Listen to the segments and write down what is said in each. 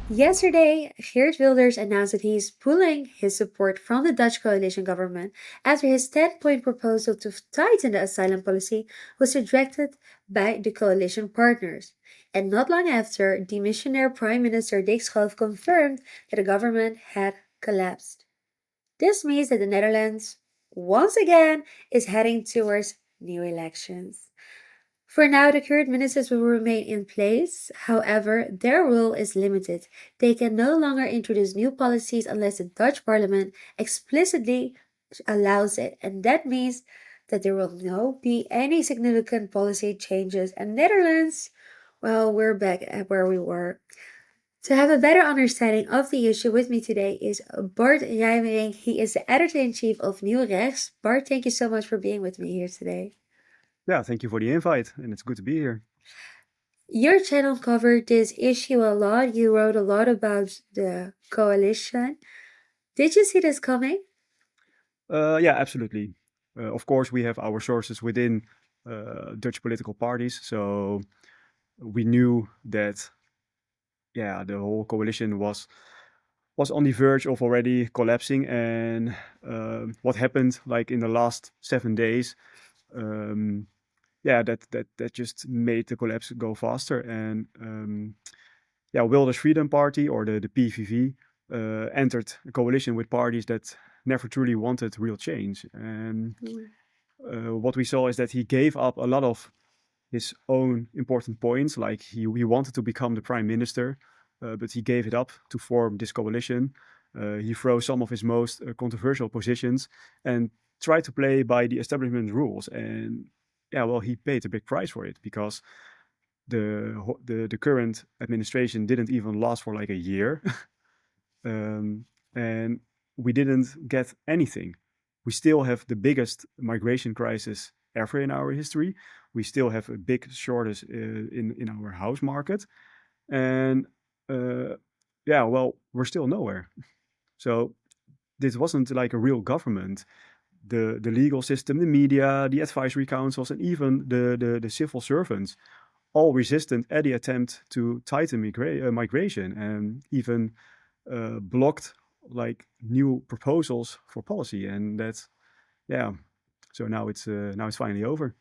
Yesterday, Geert Wilders announced that he is pulling his support from the Dutch coalition government after his 10-point proposal to tighten the asylum policy was rejected by the coalition partners. And not long after, demissionaire Prime Minister Dick Schoof confirmed that the government had collapsed. This means that the Netherlands, once again, is heading towards new elections. For now, the current ministers will remain in place. However, their role is limited. They can no longer introduce new policies unless the Dutch parliament explicitly allows it. And that means that there will not be any significant policy changes. And Netherlands, well, we're back at where we were. To have a better understanding of the issue with me today is Bart Reijmerink. He is the editor-in-chief of Nieuwrechts. Bart, thank you so much for being with me here today. Yeah, thank you for the invite, and it's good to be here. Your channel covered this issue a lot. You wrote a lot about the coalition. Did you see this coming? Yeah, absolutely. Of course, we have our sources within Dutch political parties, so we knew that, yeah, the whole coalition was on the verge of already collapsing. And what happened, like in the last 7 days, um, yeah, that just made the collapse go faster. And yeah, Wilders Freedom Party, or the PVV, entered a coalition with parties that never truly wanted real change. And Mm. what we saw is that he gave up a lot of his own important points, like he wanted to become the prime minister, but he gave it up to form this coalition. He froze some of his most controversial positions and tried to play by the establishment rules. And yeah, well, he paid a big price for it, because the current administration didn't even last for like a year. And we didn't get anything. We still have the biggest migration crisis ever in our history. We still have a big shortage in our house market. And yeah, well, we're still nowhere. So this wasn't like a real government. The legal system, the media, the advisory councils, and even the civil servants all resistant any attempt to tighten migration, and even blocked like new proposals for policy. And that's, yeah, so now it's finally over.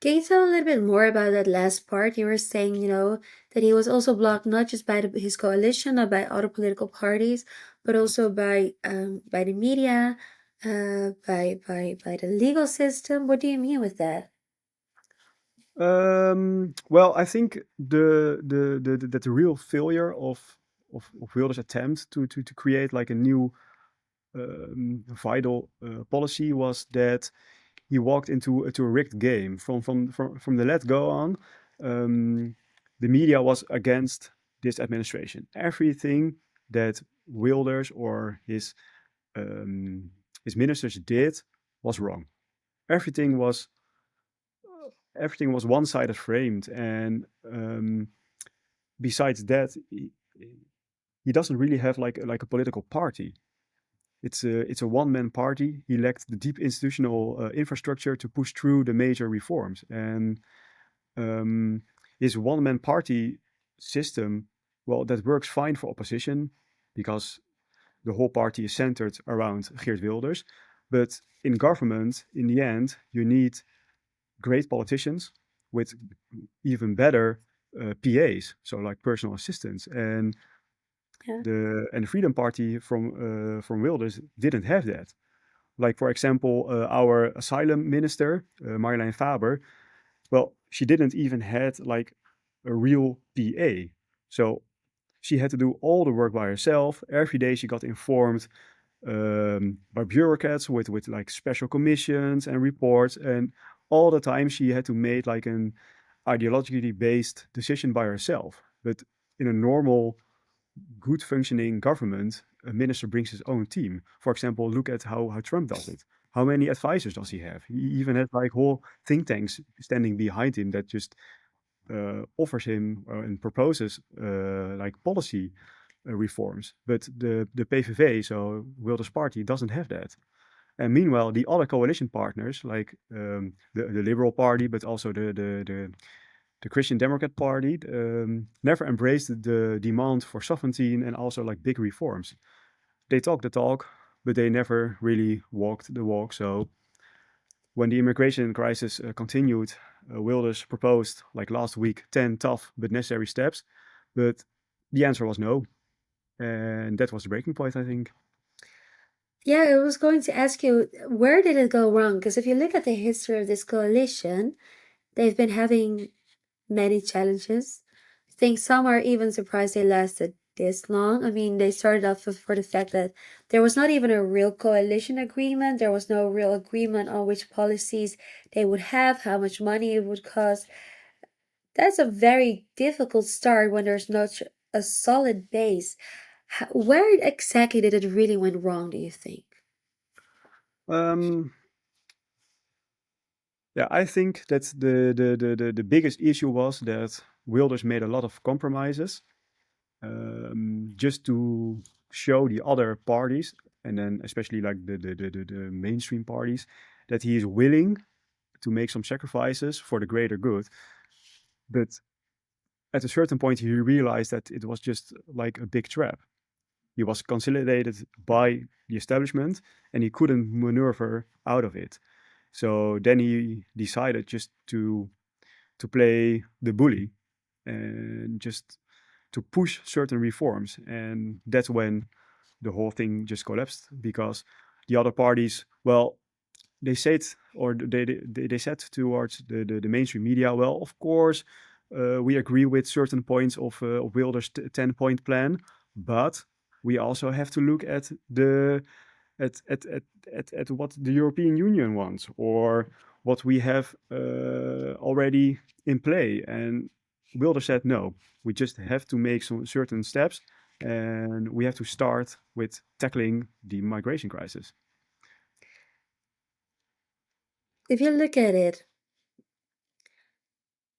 Can you tell a little bit more about that last part? You were saying, that he was also blocked not just by his coalition or by other political parties, but also by the media, by the legal system. What do you mean with that? Well, I think that the real failure of Wilders' attempt to create like a new vital policy was that he walked into a rigged game from the let go on. Um, the media was against this administration. Everything that Wilders or his ministers did was wrong. Everything was everything was one-sided framed. And besides that, he doesn't really have like a political party. It's a one-man party. He lacked the deep institutional infrastructure to push through the major reforms. And um, his one-man party system, well, that works fine for opposition, because the whole party is centered around Geert Wilders. But in government, in the end, you need great politicians with even better PAs, so like personal assistants. And Yeah. the Freedom Party from Wilders didn't have that. Like, for example, our asylum minister, Marjolein Faber, well, she didn't even had like a real PA. So she had to do all the work by herself. Every day she got informed by bureaucrats with like special commissions and reports. And all the time she had to make like an ideologically based decision by herself. But in a normal, good functioning government, a minister brings his own team. For example, look at how Trump does it. How many advisors does he have? He even has like whole think tanks standing behind him that just offers him and proposes like policy reforms. But the PVV, so Wilders' party, doesn't have that. And meanwhile, the other coalition partners, like the Liberal Party, but also the Christian Democrat Party never embraced the demand for sovereignty and also like big reforms. They talk the talk, but they never really walked the walk. So when the immigration crisis continued, Wilders proposed, like last week, 10 tough but necessary steps. But the answer was no. And that was the breaking point, I think. Yeah, I was going to ask you, where did it go wrong? Because if you look at the history of this coalition, they've been having many challenges. I think some are even surprised they lasted this long. I mean, they started off for the fact that there was not even a real coalition agreement. There was no real agreement on which policies they would have, how much money it would cost. That's a very difficult start when there's not a solid base. Where exactly did it really went wrong, do you think? Um, yeah, I think that the biggest issue was that Wilders made a lot of compromises just to show the other parties, and then especially like the mainstream parties, that he is willing to make some sacrifices for the greater good. But at a certain point, he realized that it was just like a big trap. He was consolidated by the establishment and he couldn't maneuver out of it. So then he decided just to play the bully and just to push certain reforms. And that's when the whole thing just collapsed because the other parties, well, they said or they said towards the mainstream media, well, of course, we agree with certain points of Wilders' 10-point plan, but we also have to look at the at what the European Union wants or what we have already in play. And Wilders said, no, we just have to make some certain steps, and we have to start with tackling the migration crisis. If you look at it,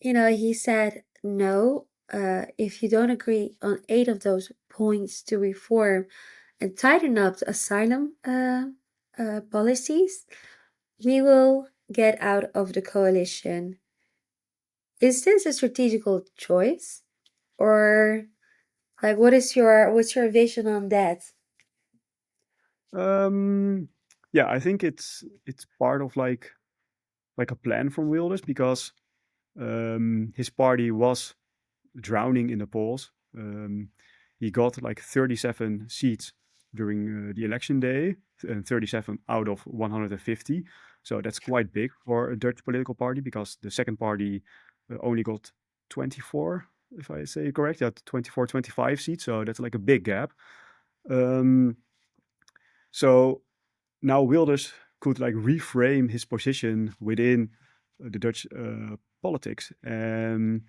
he said no. If you don't agree on 8 of those points to reform and tighten up the asylum policies, we will get out of the coalition. Is this a strategical choice, or like what's your vision on that? Um, yeah, I think it's part of like a plan from Wilders because his party was drowning in the polls. He got like 37 seats during the election day, and 37 out of 150. So that's quite big for a Dutch political party because the second party only got 24, if I say correct. Yeah, 24, 25 seats. So that's like a big gap. Um, so now Wilders could like reframe his position within the Dutch politics. And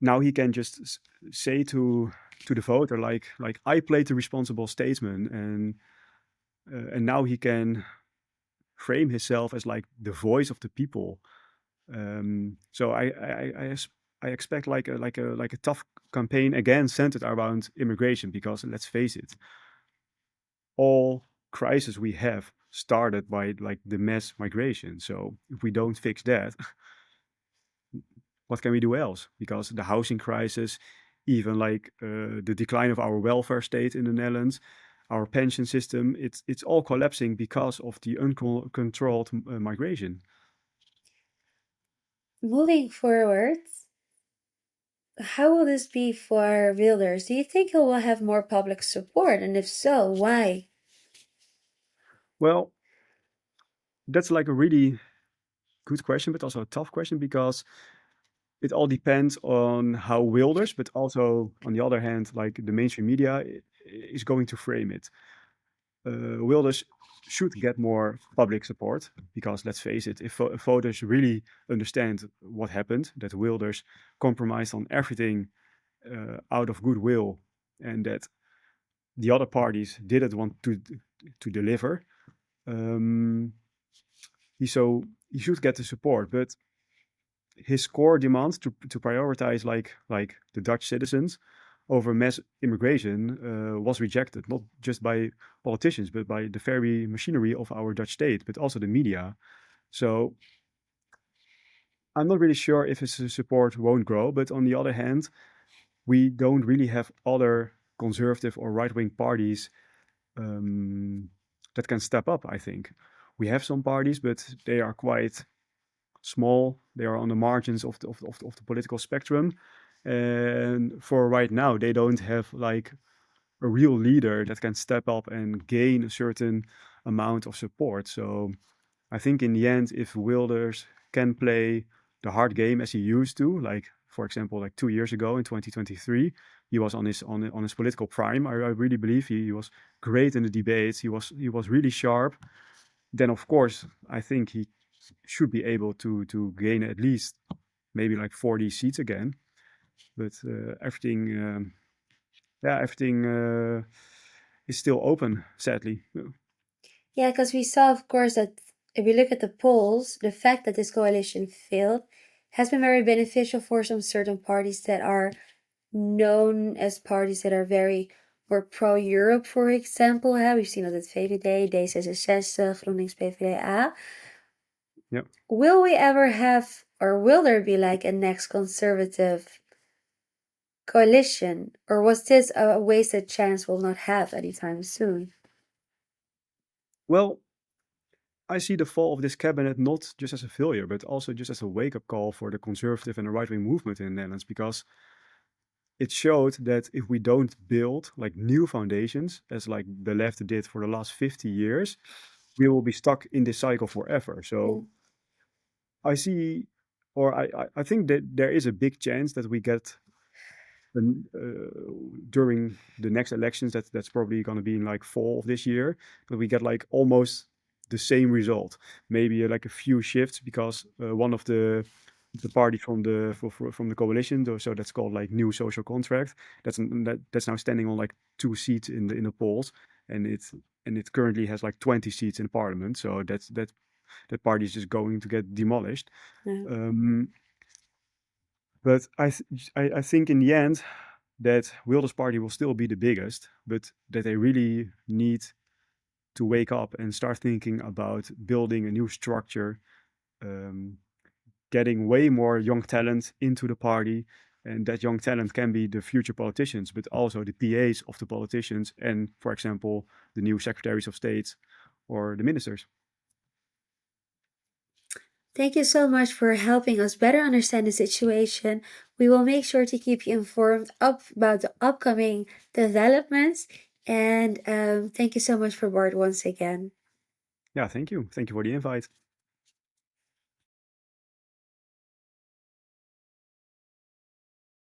now he can just say to the voter like I played the responsible statesman, and now he can frame himself as like the voice of the people. So I expect like a tough campaign again centered around immigration because let's face it, all crises we have started by like the mass migration. So if we don't fix that, what can we do else? Because the housing crisis, even like the decline of our welfare state in the Netherlands, our pension system, it's all collapsing because of the uncontrolled migration. Moving forward, how will this be for Wilders? Do you think he will have more public support? And if so, why? Well, that's like a really good question, but also a tough question because it all depends on how Wilders, but also on the other hand, like the mainstream media is going to frame it. Wilders should get more public support because let's face it, if voters really understand what happened, that Wilders compromised on everything out of goodwill, and that the other parties didn't want to deliver, um, he should get the support. But his core demands to prioritize like the Dutch citizens over mass immigration was rejected, not just by politicians, but by the very machinery of our Dutch state, but also the media. So I'm not really sure if his support won't grow, but on the other hand, we don't really have other conservative or right-wing parties that can step up, I think. We have some parties, but they are quite small. They are on the margins of the political spectrum. And for right now, they don't have like a real leader that can step up and gain a certain amount of support. So I think in the end, if Wilders can play the hard game as he used to, like for example, like 2 years ago in 2023, he was on his political prime. I really believe he was great in the debates. He was really sharp. Then of course I think he should be able to gain at least maybe like 40 seats again. But everything is still open, sadly. Yeah, because we saw, of course, that if we look at the polls, the fact that this coalition failed has been very beneficial for some certain parties that are known as parties that are very more pro-Europe, for example. We've seen that at VVD, D66, GroenLinks, PvdA. Yeah. Will we ever have, or will there be like a next conservative coalition? Or was this a wasted chance we'll not have anytime soon? Well, I see the fall of this cabinet not just as a failure, but also just as a wake-up call for the conservative and the right-wing movement in the Netherlands, because it showed that if we don't build like new foundations, as like the left did for the last 50 years, we will be stuck in this cycle forever. So I see, or I think that there is a big chance that we get during the next elections, that's probably going to be in like fall of this year, that we get like almost the same result. Maybe like a few shifts, because one of the party from the coalition, so that's called like New Social Contract. That's now standing on like 2 seats in the polls, and it currently has like 20 seats in parliament. So that party is just going to get demolished. Yeah. But I think in the end that Wilders' party will still be the biggest, but that they really need to wake up and start thinking about building a new structure, getting way more young talent into the party. And that young talent can be the future politicians, but also the PAs of the politicians and, for example, the new secretaries of state or the ministers. Thank you so much for helping us better understand the situation. We will make sure to keep you informed about the upcoming developments. And thank you so much for Bart once again. Yeah, thank you. Thank you for the invite.